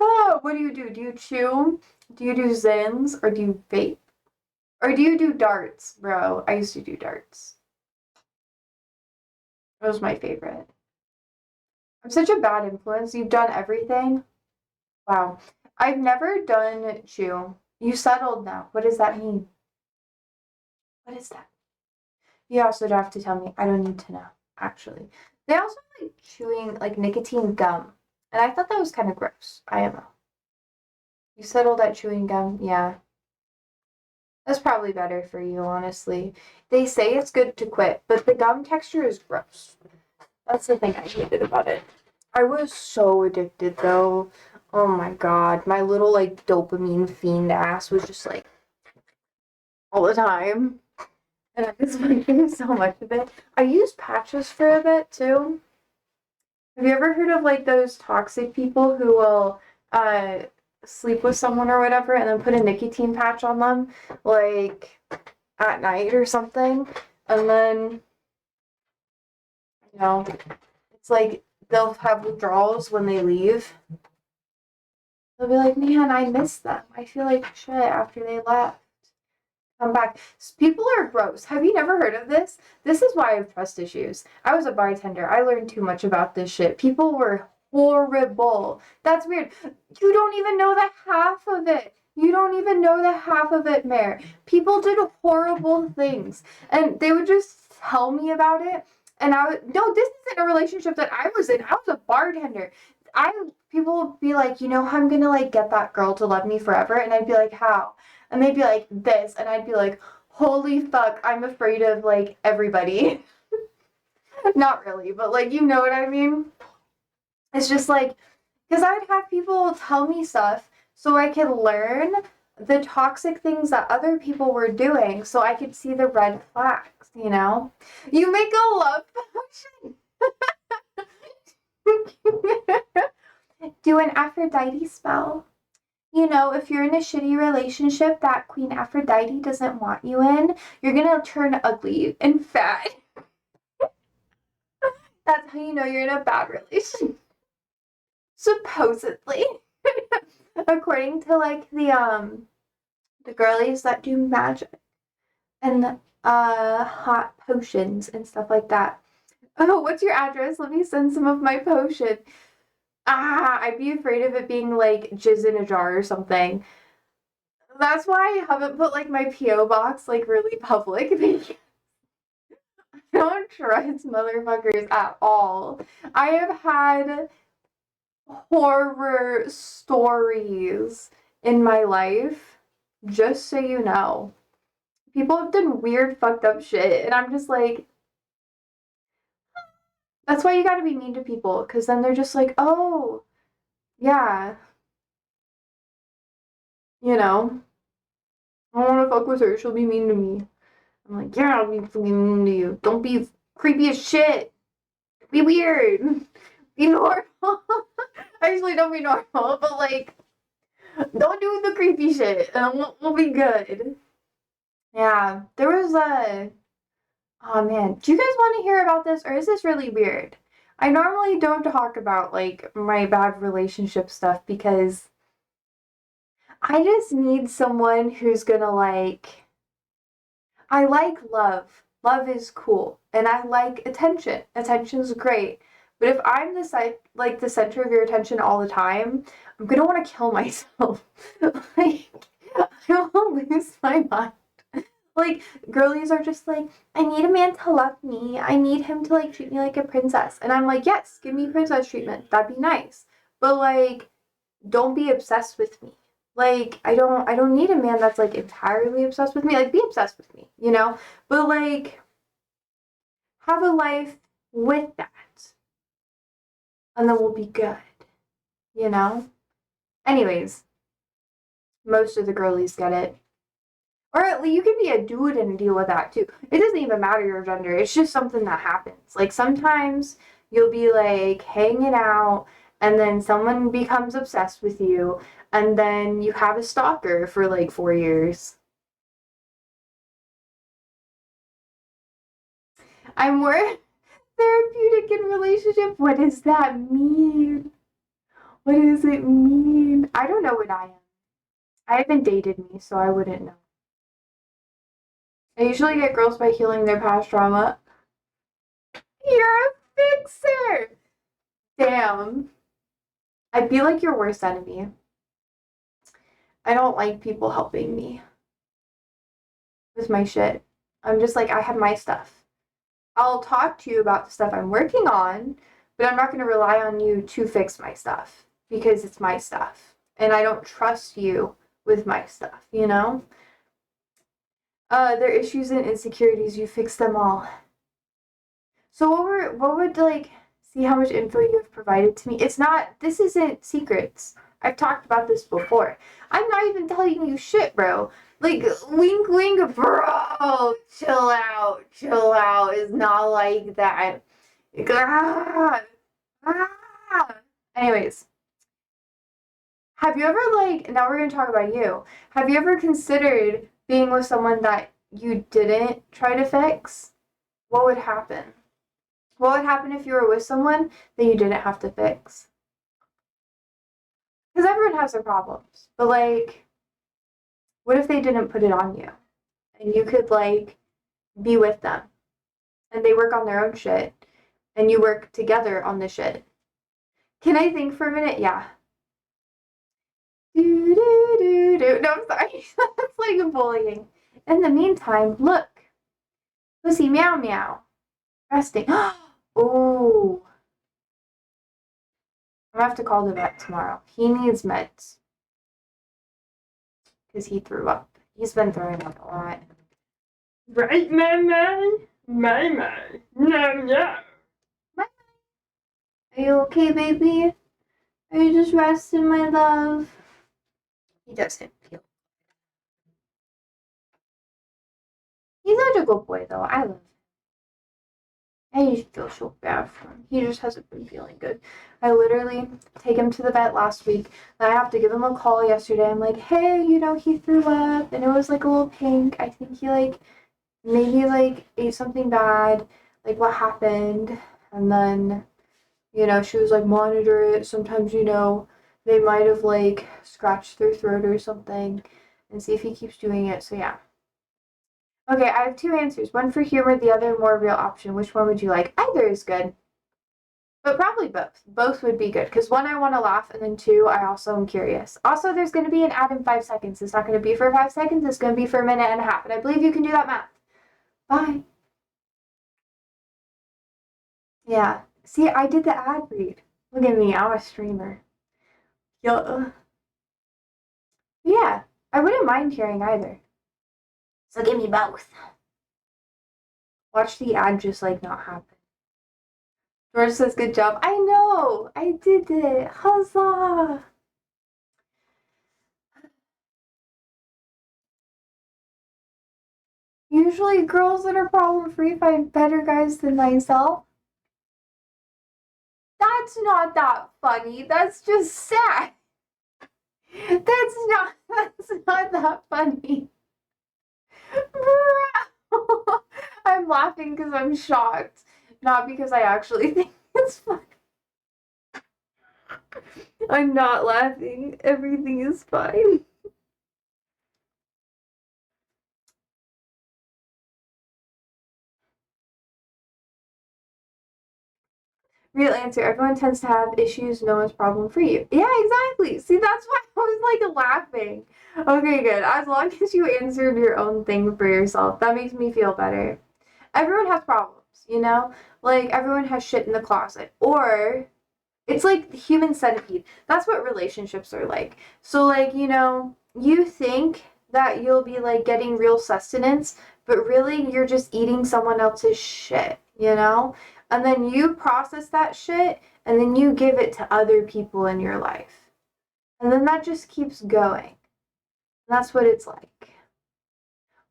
Oh, what do you do? Do you chew? Do you do Zins? Or do you vape? Or do you do darts, bro? I used to do darts. It was my favorite. I'm such a bad influence. You've done everything? Wow. I've never done chew. You settled now. What does that mean? What is that? You also don't have to tell me. I don't need to know, actually. They also like chewing like nicotine gum. And I thought that was kind of gross. I don't know. You settled at chewing gum? Yeah. That's probably better for you, honestly. They say it's good to quit, but the gum texture is gross. That's the thing I hated about it. I was so addicted though. Oh my god. My little like dopamine fiend ass was just like all the time. And I was making so much of it. I used patches for a bit too. Have you ever heard of like those toxic people who will uh sleep with someone or whatever and then put a nicotine patch on them like at night or something? And then you know, it's like they'll have withdrawals when they leave. They'll be like, man, I miss them. I feel like shit after they left. Come back. People are gross. Have you never heard of this? This is why I have trust issues. I was a bartender. I learned too much about this shit. People were horrible. That's weird. You don't even know the half of it. You don't even know the half of it, Mare. People did horrible things. And they would just tell me about it. And I would, no, this isn't a relationship that I was in. I was a bartender. People would be like, I'm gonna like get that girl to love me forever. And I'd be like, how? And they'd be like, this. And I'd be like, holy fuck, I'm afraid of like everybody. Not really, but like, you know what I mean? It's just like, because I would have people tell me stuff so I could learn the toxic things that other people were doing so I could see the red flags, you know? You make a love potion. Do an Aphrodite spell. If you're in a shitty relationship that Queen Aphrodite doesn't want you in, you're gonna turn ugly and fat. That's how you know you're in a bad relationship. Supposedly. According to like the girlies that do magic and hot potions and stuff like that. Oh, what's your address? Let me send some of my potion. I'd be afraid of it being like jizz in a jar or something. That's why I haven't put like my P.O. box like really public because I don't trust motherfuckers at all. I have had horror stories in my life, just so you know. People have done weird, fucked up shit, and I'm just like, that's why you gotta be mean to people, because then they're just like, oh, yeah, I don't wanna fuck with her, she'll be mean to me. I'm like, yeah, I'll be fucking mean to you. Don't be creepy as shit. Be weird. Be normal. I usually don't be normal, but like, don't do the creepy shit, and we'll be good. Yeah, there was a. Oh man, do you guys want to hear about this, or is this really weird? I normally don't talk about like my bad relationship stuff because I just need someone who's gonna like. I like love. Love is cool, and I like attention. Attention's great. But if I'm the center of your attention all the time, I'm gonna want to kill myself. Like, I will lose my mind. Like, girlies are just like, I need a man to love me. I need him to like treat me like a princess. And I'm like, yes, give me princess treatment. That'd be nice. But like, don't be obsessed with me. Like, I don't need a man that's like entirely obsessed with me. Like, be obsessed with me, you know? But like, have a life with that. And then we'll be good, you know? Anyways, most of the girlies get it. Or you can be a dude and deal with that too. It doesn't even matter your gender. It's just something that happens. Like sometimes you'll be like hanging out and then someone becomes obsessed with you and then you have a stalker for like 4 years. I'm more therapeutic in relationship. What does that mean? What does it mean? I don't know what I am. I haven't dated me, so I wouldn't know. I usually get girls by healing their past trauma. You're a fixer! Damn. I'd be like your worst enemy. I don't like people helping me with my shit. I'm just like, I have my stuff. I'll talk to you about the stuff I'm working on, but I'm not going to rely on you to fix my stuff because it's my stuff. And I don't trust you with my stuff, you know? Their issues and insecurities, you fix them all. So what would like see how much info you have provided to me? This isn't secrets. I've talked about this before. I'm not even telling you shit, bro. Like wink wink, bro. Chill out. Chill out. It's not like that. Ah, ah. Anyways, have you ever like now we're gonna talk about you. Have you ever considered being with someone that you didn't try to fix? What would happen? What would happen if you were with someone that you didn't have to fix? Because everyone has their problems. But, like, what if they didn't put it on you? And you could, like, be with them. And they work on their own shit. And you work together on the shit. Can I think for a minute? Yeah. Do, do, do, do. No, I'm sorry. That's like bullying. In the meantime, look. Pussy meow meow. Resting. Oh. I'm gonna have to call the vet tomorrow. He needs meds. Because he threw up. He's been throwing up a lot. Right, Mama? Mama. No, no. Mama. Are you okay, baby? Are you just resting, my love? He doesn't feel. He's such a good boy, though. I love him. I just feel so bad for him. He just hasn't been feeling good. I literally take him to the vet last week. Then I have to give him a call yesterday. I'm like, hey, he threw up, and it was like a little pink. I think he like maybe like ate something bad. Like what happened? And then she was like, monitor it. Sometimes they might have like scratched their throat or something, and see if he keeps doing it. So yeah. Okay, I have two answers. One for humor, the other more real option. Which one would you like? Either is good. But probably both. Both would be good. Because one, I want to laugh, and then two, I also am curious. Also, there's going to be an ad in 5 seconds. It's not going to be for 5 seconds. It's going to be for a minute and a half. And I believe you can do that math. Bye. Yeah. See, I did the ad read. Look at me. I'm a streamer. Yeah. I wouldn't mind hearing either. So give me both. Watch the ad just like not happen. George says, good job. I know! I did it! Huzzah! Usually girls that are problem free find better guys than myself. That's not that funny. That's just sad. That's not that funny. Bro. I'm laughing because I'm shocked, not because I actually think it's funny. I'm not laughing. Everything is fine. Real answer. Everyone tends to have issues. No one's problem free. Yeah, exactly. See, that's why I was like laughing. Okay, good. As long as you answered your own thing for yourself, that makes me feel better. Everyone has problems. Like everyone has shit in the closet. Or it's like the human centipede. That's what relationships are like. So like, you think that you'll be like getting real sustenance, but really you're just eating someone else's shit. And then you process that shit and then you give it to other people in your life. And then that just keeps going. And that's what it's like.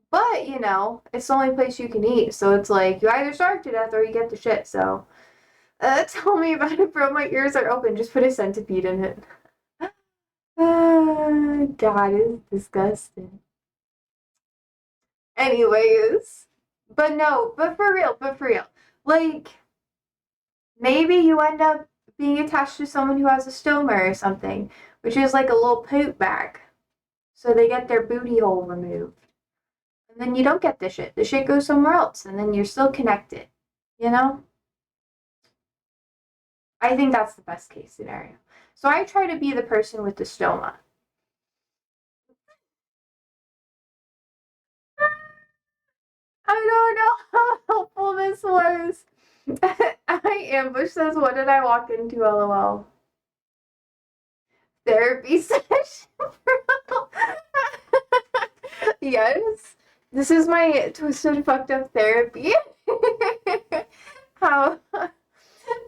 But, you know, it's the only place you can eat. So it's like you either starve to death or you get the shit. So tell me about it, bro. My ears are open. Just put a centipede in it. God, it's disgusting. Anyways, but no, but for real. Like, maybe you end up being attached to someone who has a stoma or something, which is like a little poop bag. So they get their booty hole removed. And then you don't get the shit. The shit goes somewhere else, and then you're still connected. You know? I think that's the best case scenario. So I try to be the person with the stoma. I don't know how helpful this was. I ambushed says, what did I walk into? LOL. Therapy session. Yes. This is my twisted, fucked up therapy. how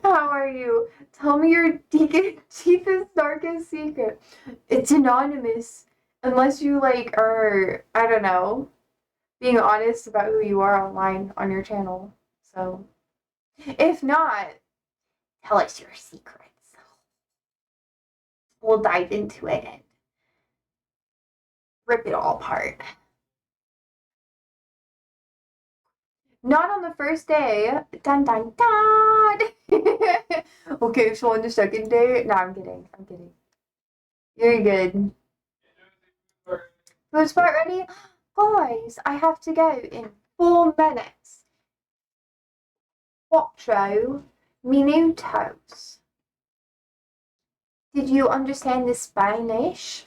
how are you? Tell me your deepest, darkest secret. It's anonymous. Unless you like are, I don't know, being honest about who you are online on your channel. So if not, tell us your secrets. We'll dive into it and rip it all apart. Not on the first day. Dun dun dun. Okay, so on the second day. No, I'm kidding. I'm kidding. You're good. Food spot ready? Guys, I have to go in 4 minutes. Quattro minutos. Did you understand the Spanish?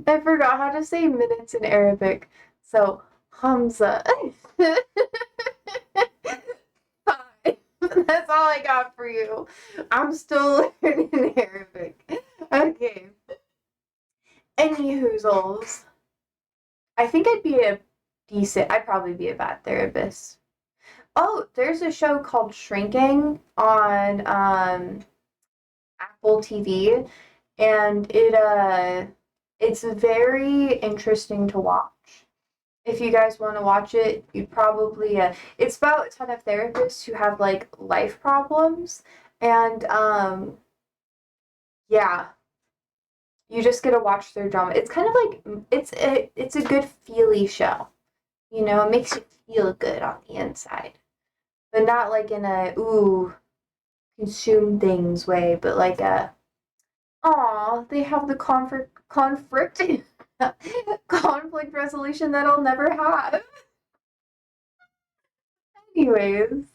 I forgot how to say minutes in Arabic. So, Hamza. Hi. That's all I got for you. I'm still learning Arabic. Okay. Any hoozles. I think I'd probably be a bad therapist. Oh, there's a show called Shrinking on Apple TV, and it's very interesting to watch. If you guys want to watch it, you probably it's about a ton of therapists who have like life problems, and yeah, you just get to watch their drama. It's kind of like it's a good feely show. You know, it makes you feel good on the inside, but not like in a ooh consume things way, but like a aw, they have the conflict conflict resolution that I'll never have. Anyways,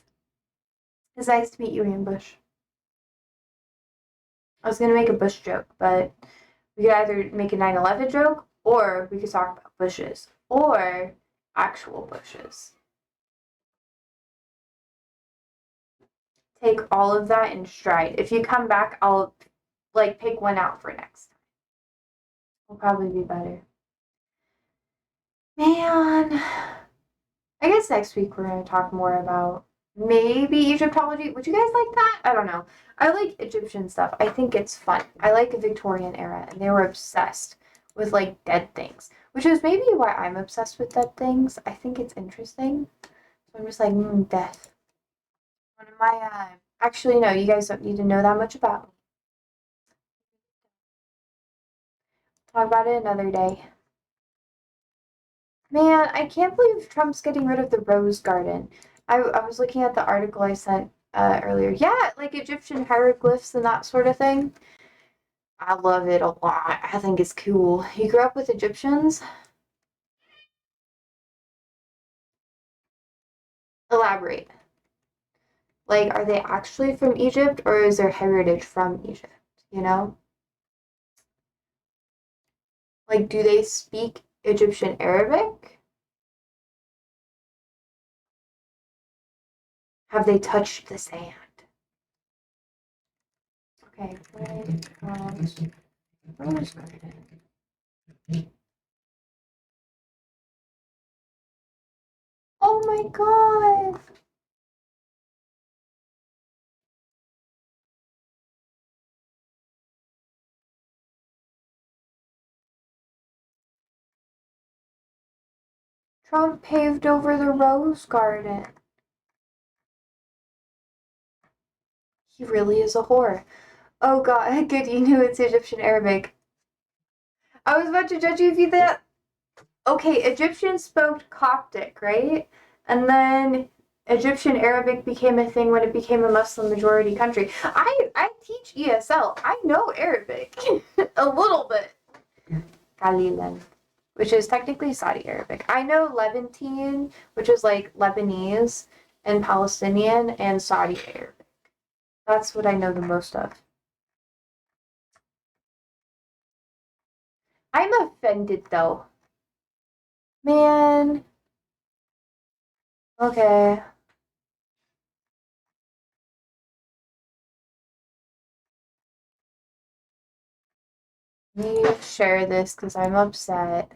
it's nice to meet you, Ambush. I was gonna make a bush joke, but we could either make a 9/11 joke, or we could talk about bushes, or actual bushes. Take all of that in stride. If you come back, I'll like pick one out for next time. Will probably be better. Man, I guess next week we're gonna talk more about maybe Egyptology. Would you guys like that? I don't know. I like Egyptian stuff. I think it's fun. I like the Victorian era, and they were obsessed with like dead things, which is maybe why I'm obsessed with dead things. I think it's interesting. So I'm just like, death. One of my actually no, you guys don't need to know that much about me. Talk about it another day. Man, I can't believe Trump's getting rid of the Rose Garden. I was looking at the article I sent earlier. Yeah, like Egyptian hieroglyphs and that sort of thing. I love it a lot. I think it's cool. You grew up with Egyptians? Elaborate. Like, are they actually from Egypt or is their heritage from Egypt? You know? Like, do they speak Egyptian Arabic? Have they touched the sand? Okay, Rose Garden. Oh my god! Trump paved over the rose garden. He really is a whore. Oh god, good, you knew it's Egyptian Arabic. I was about to judge you if you thought. Okay, Egyptians spoke Coptic, right? And then Egyptian Arabic became a thing when it became a Muslim majority country. I teach ESL. I know Arabic. A little bit. Qalilan, which is technically Saudi Arabic. I know Levantine, which is like Lebanese and Palestinian and Saudi Arabic. That's what I know the most of. I'm offended though. Man. Okay. Let me share this because I'm upset.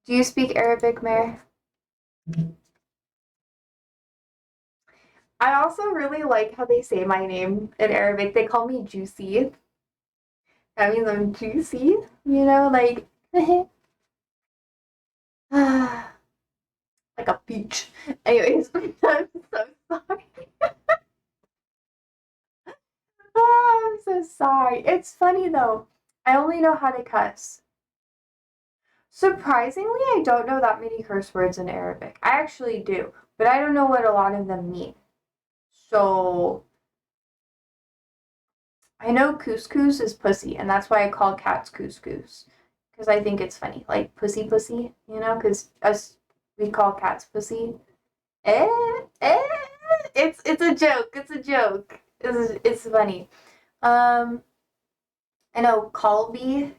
Do you speak Arabic, Mare? I also really like how they say my name in Arabic. They call me Juicy. That means I'm juicy, you know, like like a peach. Anyways, I'm so sorry. Oh, I'm so sorry. It's funny though. I only know how to cuss. Surprisingly, I don't know that many curse words in Arabic. I actually do, but I don't know what a lot of them mean. So I know couscous is pussy, and that's why I call cats couscous. Because I think it's funny. Like pussy pussy, you know, because us, we call cats pussy. Eh, eh, it's a joke. It's a joke. It's funny. Um, I know Calby.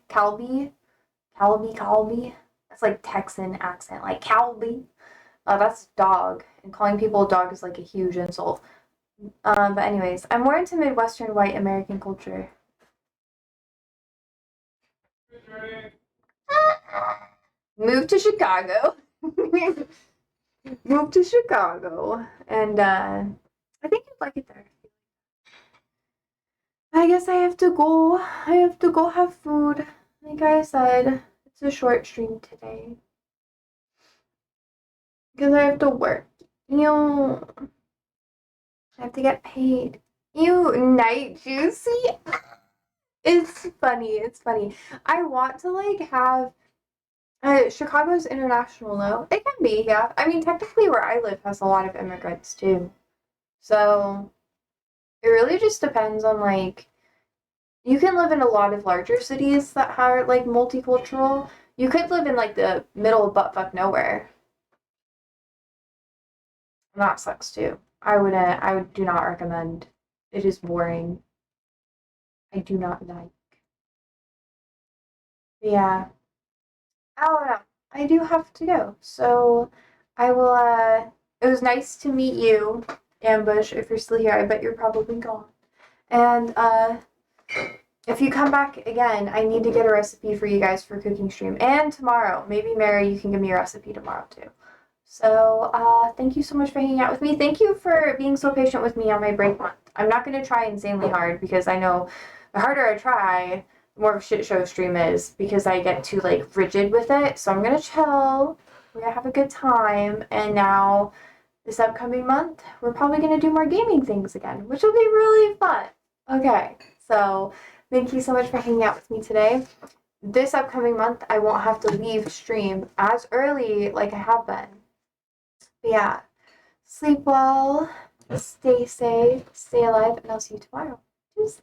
That's like Texan accent, like Calby. That's dog, and calling people a dog is like a huge insult. But anyways, I'm more into Midwestern white American culture. Moved to Chicago. Moved to Chicago, and I think you'd like it there. I guess I have to go. I have to go have food. Like I said, it's a short stream today because I have to work. You, I have to get paid. You night juicy. It's funny. It's funny. I want to like have. Chicago's international, though. It can be, yeah. I mean, technically, where I live has a lot of immigrants too. So it really just depends on like. You can live in a lot of larger cities that are like multicultural. You could live in like the middle of buttfuck nowhere. And that sucks too. I would do not recommend. It is boring. I do not like. But yeah. I don't know. I do have to go. So I will it was nice to meet you, Ambush, if you're still here. I bet you're probably gone. And if you come back again, I need to get a recipe for you guys for cooking stream. And tomorrow, maybe Mary, you can give me a recipe tomorrow too. So thank you so much for hanging out with me. Thank you for being so patient with me on my break month. I'm not going to try insanely hard because I know the harder I try, the more of a shit show stream is because I get too like rigid with it. So I'm going to chill. We're going to have a good time. And now this upcoming month, we're probably going to do more gaming things again, which will be really fun. Okay, so thank you so much for hanging out with me today. This upcoming month, I won't have to leave stream as early like I have been. But yeah, sleep well, stay safe, stay alive, and I'll see you tomorrow. Cheers.